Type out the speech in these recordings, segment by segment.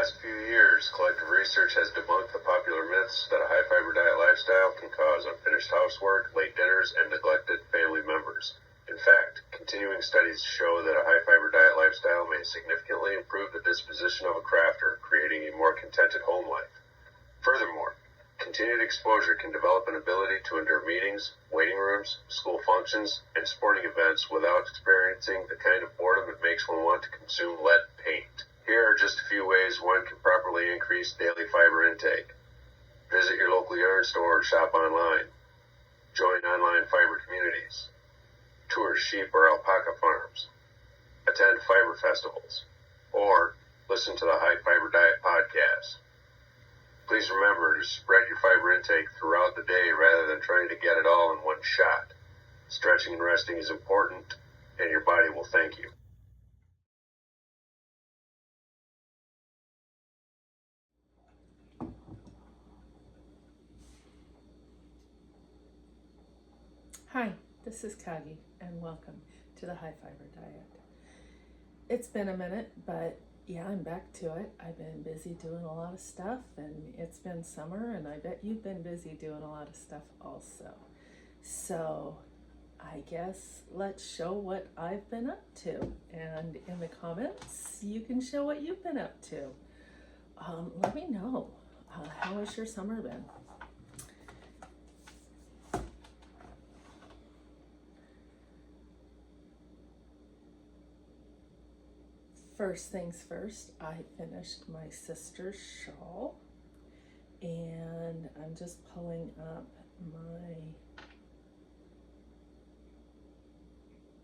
past few years, collective research has debunked the popular myths that a high-fiber diet lifestyle can cause unfinished housework, late dinners, and neglected family members. In fact, continuing studies show that a high-fiber diet lifestyle may significantly improve the disposition of a crafter, creating a more contented home life. Furthermore, continued exposure can develop an ability to endure meetings, waiting rooms, school functions, and sporting events without experiencing the kind of boredom it makes one want to consume lead paint. Here are just a few ways one can properly increase daily fiber intake. Visit your local yard store or shop online. Join online fiber communities. Tour sheep or alpaca farms. Attend fiber festivals. Or listen to the High Fiber Diet podcast. Please remember to spread your fiber intake throughout the day rather than trying to get it all in one shot. Stretching and resting is important, and your body will thank you. Hi, this is Coggie, and welcome to the High Fiber Diet. It's been a minute, but yeah, I'm back to it. I've been busy doing a lot of stuff, and it's been summer, and I bet you've been busy doing a lot of stuff also. So I guess let's show what I've been up to, and in the comments, you can show what you've been up to. Let me know, how has your summer been? First things first, I finished my sister's shawl, and I'm just pulling up my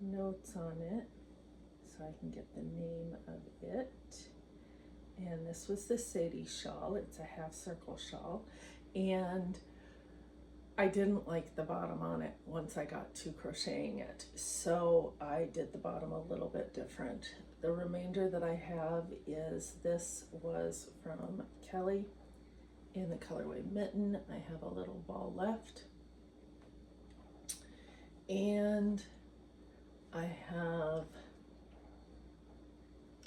notes on it so I can get the name of it. And this was the Sadie shawl. It's a half circle shawl, and I didn't like the bottom on it once I got to crocheting it, so I did the bottom a little bit different. The remainder that I have is, this was from Kelly in the colorway Mitten. I have a little ball left, and I have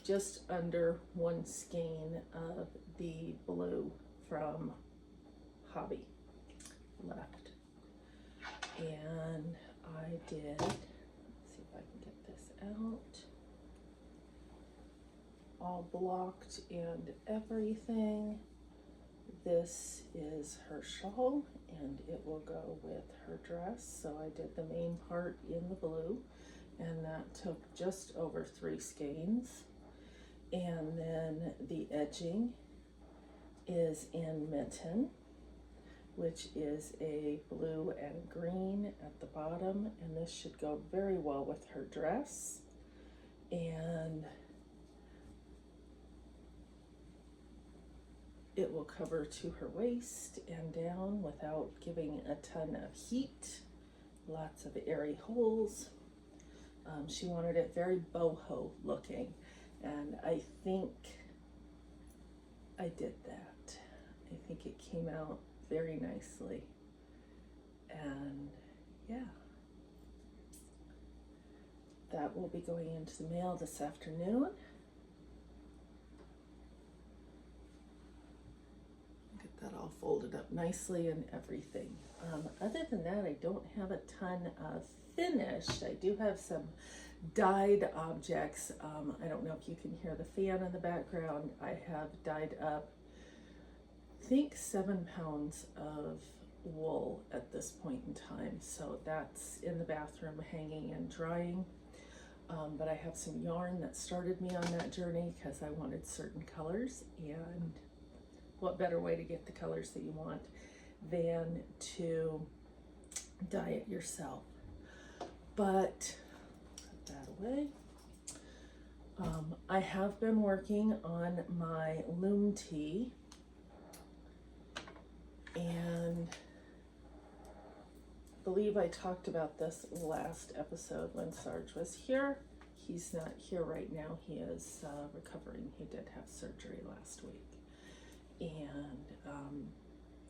just under one skein of the blue from Hobby left. And I did, let's see if I can get this out, all blocked and everything. This is her shawl, and it will go with her dress. So I did the main part in the blue, and that took just over 3 skeins. And then the edging is in Mitten, which is a blue and green at the bottom, and this should go very well with her dress. And it will cover to her waist and down without giving a ton of heat. Lots of airy holes. She wanted it very boho looking, and I think I did that. I think it came out very nicely, and yeah, that will be going into the mail this afternoon. Get that all folded up nicely and everything. Other than that, I don't have a ton of finished. I do have some dyed objects. I don't know if you can hear the fan in the background. I have dyed up, I think, 7 pounds of wool at this point in time. So that's in the bathroom hanging and drying. But I have some yarn that started me on that journey because I wanted certain colors, and what better way to get the colors that you want than to dye it yourself. But put that away. I have been working on my Lumme Tee, and I believe I talked about this last episode when Sarge was here. He's not here right now. He is recovering. He did have surgery last week, and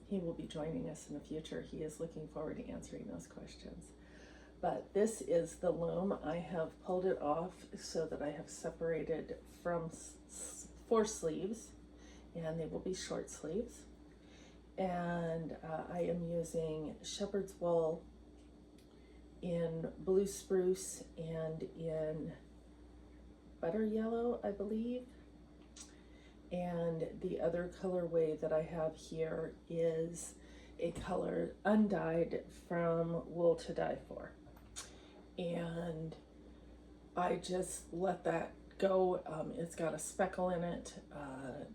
he will be joining us in the future. He is looking forward to answering those questions. But this is the loom. I have pulled it off so that I have separated from 4 sleeves and they will be short sleeves. And I am using shepherd's wool in blue spruce and in butter yellow, I believe. And the other colorway that I have here is a color undyed from Wool to Die For. And I just let that go. It's got a speckle in it,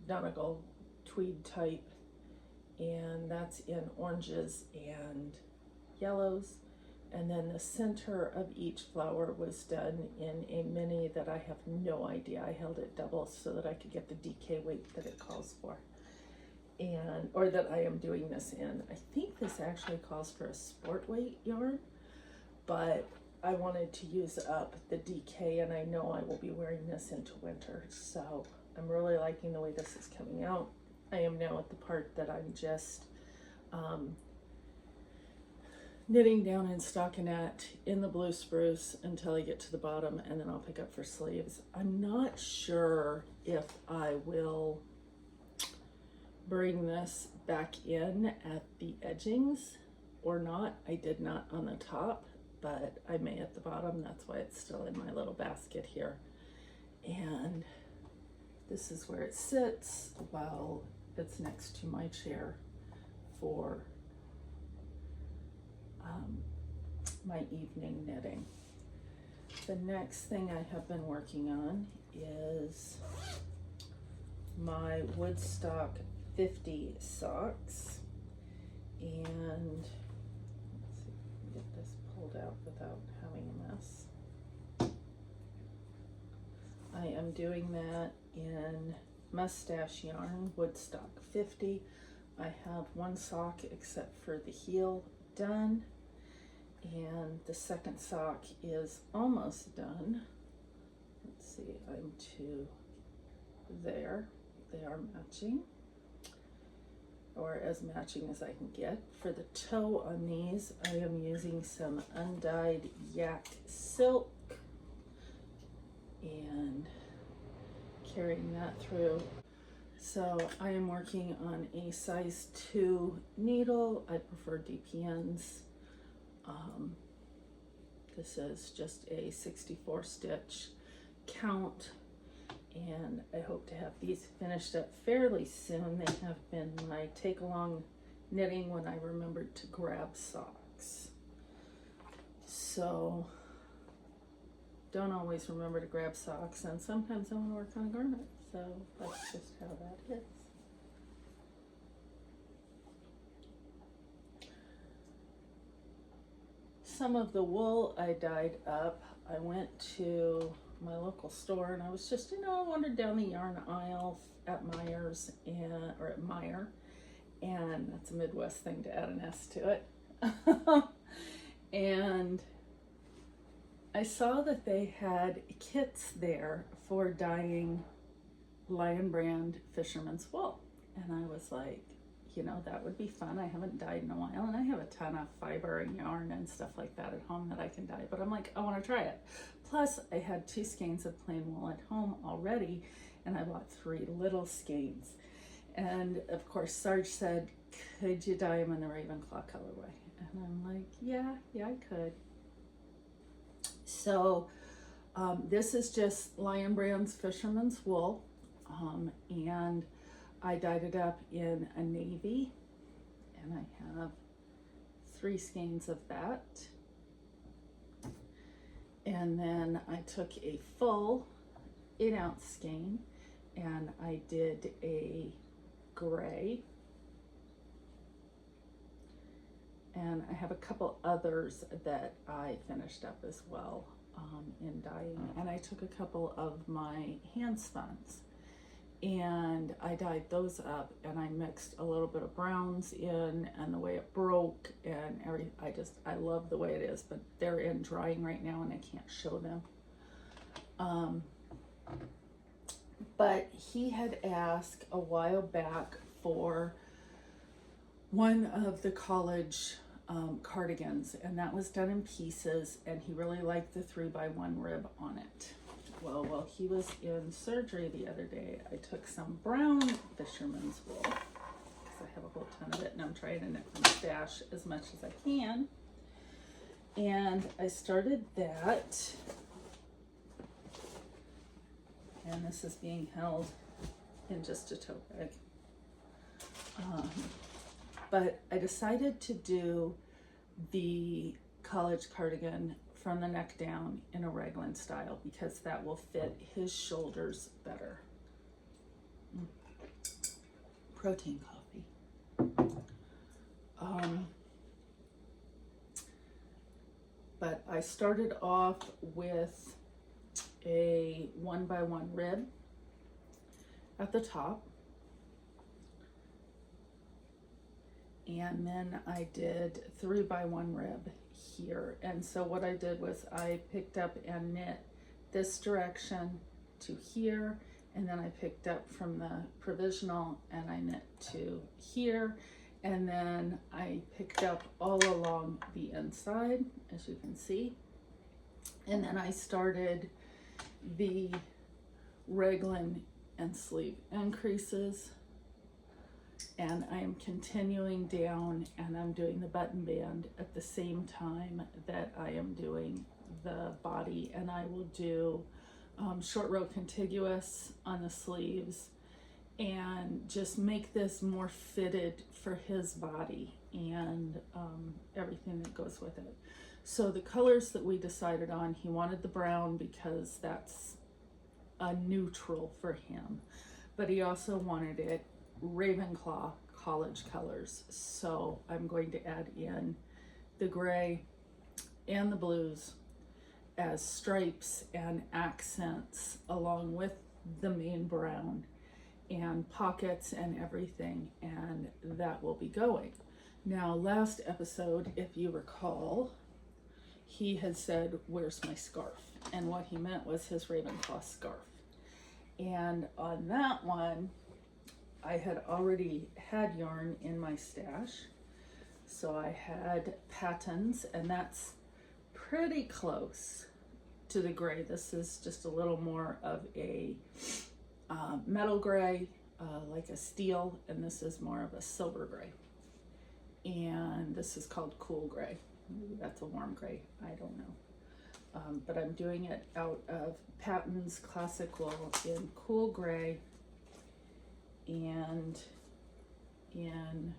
Donegal tweed type, and that's in oranges and yellows. And then the center of each flower was done in a mini that I have no idea. I held it double so that I could get the DK weight that it calls for. Or that I am doing this in. I think this actually calls for a sport weight yarn, but I wanted to use up the DK, and I know I will be wearing this into winter. So I'm really liking the way this is coming out. I am now at the part that I'm just knitting down and stockinette in the blue spruce until I get to the bottom, and then I'll pick up for sleeves. I'm not sure if I will bring this back in at the edgings or not. I did not on the top, but I may at the bottom. That's why it's still in my little basket here. And this is where it sits while it's next to my chair for my evening knitting. The next thing I have been working on is my Woodstock 50 socks, and let's see if I can get this pulled out without having a mess. I am doing that in mustache yarn, Woodstock 50. I have one sock except for the heel done, and the second sock is almost done. Let's see, I'm to there. They are matching, or as matching as I can get. For the toe on these, I am using some undyed yak silk and carrying that through. So I am working on a size 2 needle. I prefer DPNs. This is just a 64 stitch count, and I hope to have these finished up fairly soon. They have been my take along knitting when I remembered to grab socks. So don't always remember to grab socks, and sometimes I want to work on a garment. So that's just how that is. Some of the wool I dyed up. I went to my local store, and I was just, I wandered down the yarn aisle at Myers or at Meyer, and that's a Midwest thing to add an S to it. And I saw that they had kits there for dyeing Lion Brand fisherman's wool, and I was like, that would be fun. I haven't dyed in a while, and I have a ton of fiber and yarn and stuff like that at home that I can dye, but I'm like, I want to try it. Plus I had 2 skeins of plain wool at home already, and I bought 3 little skeins. And of course Sarge said, could you dye them in the Ravenclaw colorway? And I'm like, yeah, I could. So this is just Lion Brand's fisherman's wool, and I dyed it up in a navy, and I have 3 skeins of that. And then I took a full 8-ounce skein, and I did a gray. And I have a couple others that I finished up as well in dyeing. And I took a couple of my hand spuns, and I dyed those up, and I mixed a little bit of browns in, and the way it broke and everything. I love the way it is, but they're in drying right now and I can't show them. But he had asked a while back for one of the college cardigans, and that was done in pieces, and he really liked the 3x1 rib on it. well, while he was in surgery the other day, I took some brown fisherman's wool, because I have a whole ton of it, and I'm trying to knit from stash as much as I can. And I started that, and this is being held in just a tote bag. But I decided to do the college cardigan from the neck down in a raglan style because that will fit his shoulders better. Protein coffee. But I started off with a 1x1 rib at the top. And then I did 3x1 rib here. And so what I did was I picked up and knit this direction to here, and then I picked up from the provisional and I knit to here, and then I picked up all along the inside, as you can see. And then I started the raglan and sleeve increases, and I am continuing down, and I'm doing the button band at the same time that I am doing the body. And I will do short row contiguous on the sleeves and just make this more fitted for his body and everything that goes with it. So the colors that we decided on, he wanted the brown because that's a neutral for him, but he also wanted it Ravenclaw college colors. So I'm going to add in the gray and the blues as stripes and accents along with the main brown and pockets and everything, and that will be going. Now, last episode, if you recall, he had said, "Where's my scarf?" And what he meant was his Ravenclaw scarf. And on that one, I had already had yarn in my stash. So I had patterns, and that's pretty close to the gray. This is just a little more of a metal gray, like a steel, and this is more of a silver gray. And this is called cool gray. Maybe that's a warm gray, I don't know. But I'm doing it out of Patton's Classic Wool in cool gray and in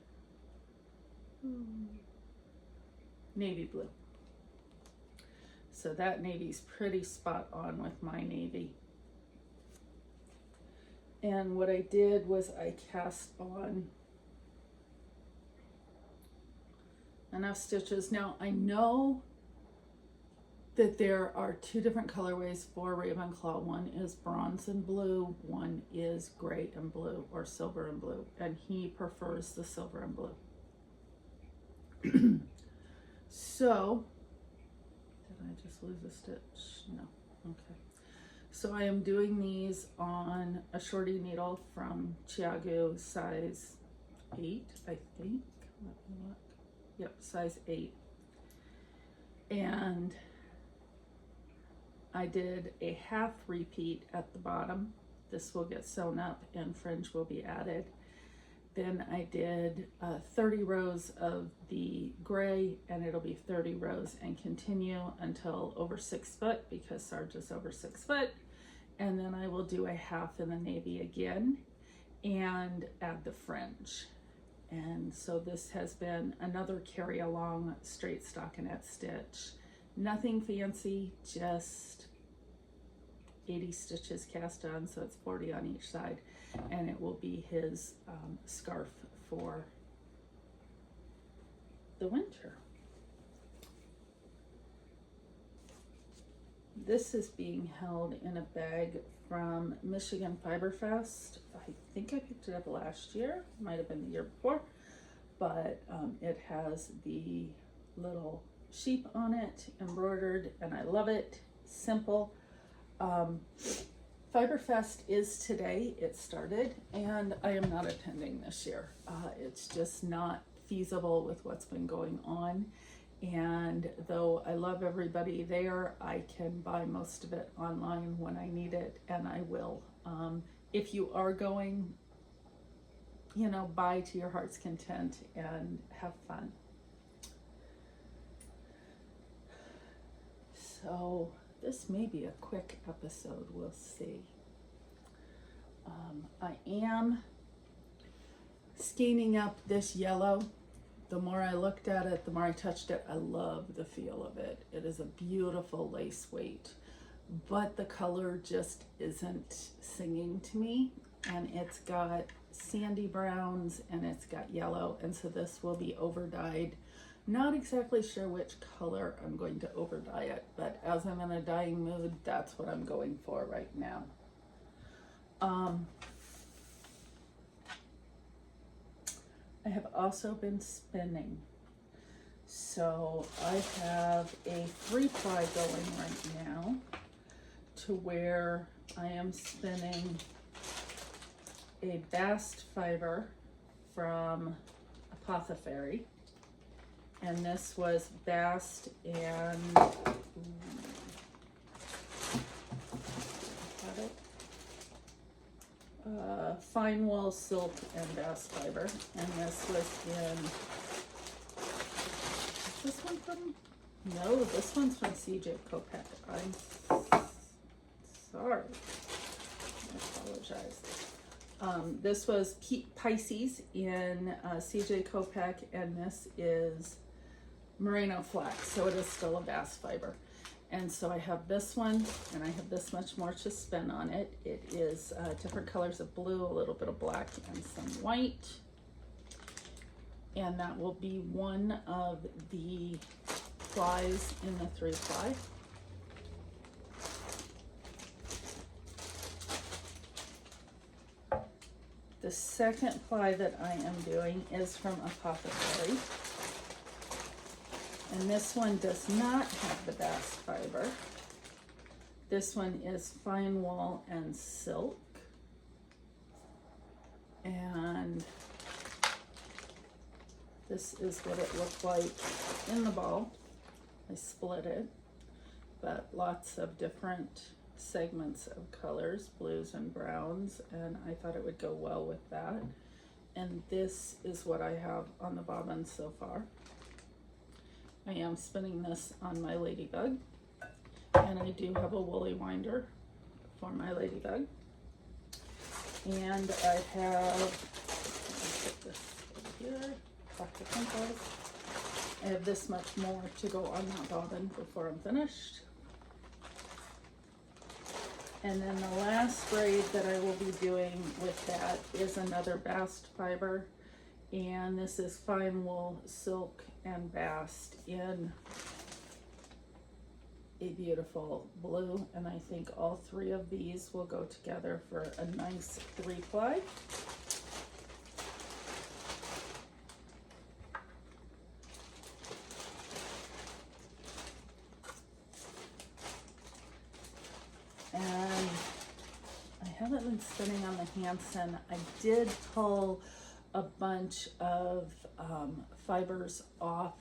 navy blue. So that navy's pretty spot on with my navy. And what I did was I cast on enough stitches. Now I know that there are two different colorways for Ravenclaw. One is bronze and blue, one is gray and blue, or silver and blue, and he prefers the silver and blue. So, did I just lose a stitch? No, okay. So I am doing these on a shorty needle from Chiago, size 8, I think. Let me look. Yep, size 8. And I did a half repeat at the bottom. This will get sewn up and fringe will be added. Then I did 30 rows of the gray, and it'll be 30 rows and continue until over 6 foot because Sarge is over 6 foot. And then I will do a half in the navy again and add the fringe. And so this has been another carry along straight stockinette stitch. Nothing fancy, just 80 stitches cast on, so it's 40 on each side, and it will be his scarf for the winter. This is being held in a bag from Michigan Fiberfest. I think I picked it up last year, might have been the year before, but it has the little sheep on it embroidered, and I love it. Simple. Fiberfest is today. It started, and I am not attending this year. It's just not feasible with what's been going on, And though I love everybody there, I can buy most of it online when I need it, and I will. If you are going, you know, buy to your heart's content and have fun. So this may be a quick episode, we'll see. I am skeinin up this yellow. The more I looked at it, the more I touched it, I love the feel of it. It is a beautiful lace weight, but the color just isn't singing to me. And it's got sandy browns and it's got yellow, and so this will be over dyed. Not exactly sure which color I'm going to over dye it, but as I'm in a dyeing mood, that's what I'm going for right now. I have also been spinning. So I have a 3-ply going right now, to where I am spinning a bast fiber from Apothecary. And this was bast and fine wool, silk, and bast fiber. And this was in, is this one from, no, this one's from CJ Kopeck. I'm sorry, I apologize. This was Pisces in CJ Kopeck, and this is merino flax, so it is still a bast fiber. And so I have this one, and I have this much more to spin on it. It is different colors of blue, a little bit of black, and some white. And that will be one of the plies in the 3-ply. The second ply that I am doing is from Apothecary. And this one does not have the bast fiber. This one is fine wool and silk. And this is what it looked like in the ball. I split it, but lots of different segments of colors, blues and browns, and I thought it would go well with that. And this is what I have on the bobbin so far. I am spinning this on my ladybug, and I do have a woolly winder for my ladybug. And I have, put this over here, plastic pencils. I have this much more to go on that bobbin before I'm finished. And then the last braid that I will be doing with that is another bast fiber. And this is fine wool, silk, and bast in a beautiful blue. And I think all 3 of these will go together for a nice 3-ply. And I haven't been spinning on the Hansen. I did pull a bunch of fibers off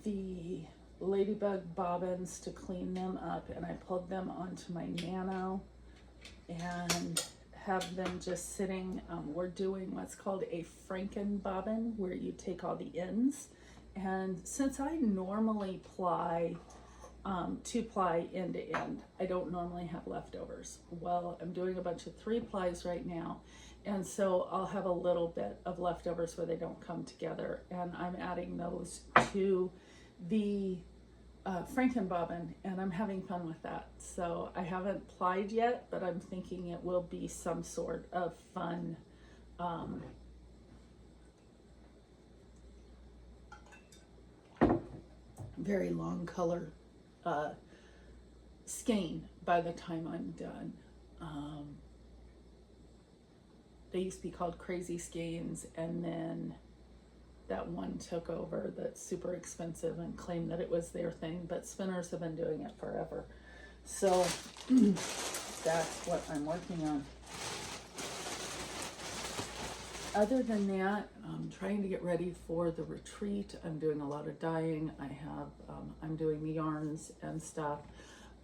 the ladybug bobbins to clean them up, and I pulled them onto my Nano and have them just sitting. We're doing what's called a Franken bobbin, where you take all the ends, and since I normally ply 2-ply end to end, I don't normally have leftovers. Well, I'm doing a bunch of 3-plies right now, and so I'll have a little bit of leftovers where they don't come together, and I'm adding those to the Franken bobbin, and I'm having fun with that. So I haven't plied yet, but I'm thinking it will be some sort of fun very long color skein by the time I'm done. They used to be called crazy skeins, and then that one took over that's super expensive and claimed that it was their thing, but spinners have been doing it forever. So that's what I'm working on. Other than that, I'm trying to get ready for the retreat. I'm doing a lot of dyeing. I'm doing the yarns and stuff.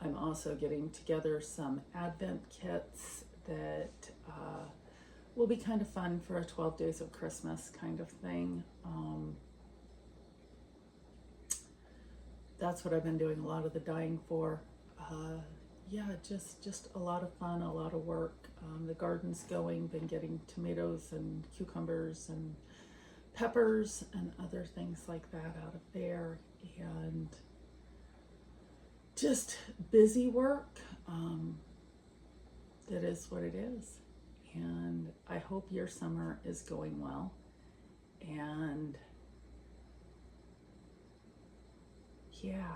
I'm also getting together some Advent kits that will be kind of fun for a 12 days of Christmas kind of thing. That's what I've been doing a lot of the dyeing for. Yeah, just a lot of fun, a lot of work. The garden's going, been getting tomatoes and cucumbers and peppers and other things like that out of there, and just busy work. That is what it is. And I hope your summer is going well. And yeah,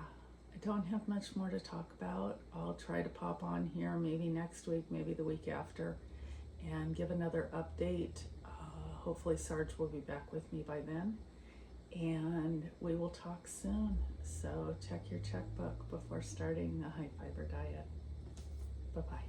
I don't have much more to talk about. I'll try to pop on here maybe next week, maybe the week after, and give another update. Hopefully Sarge will be back with me by then, and we will talk soon. So check your checkbook before starting the high fiber diet. Bye-bye.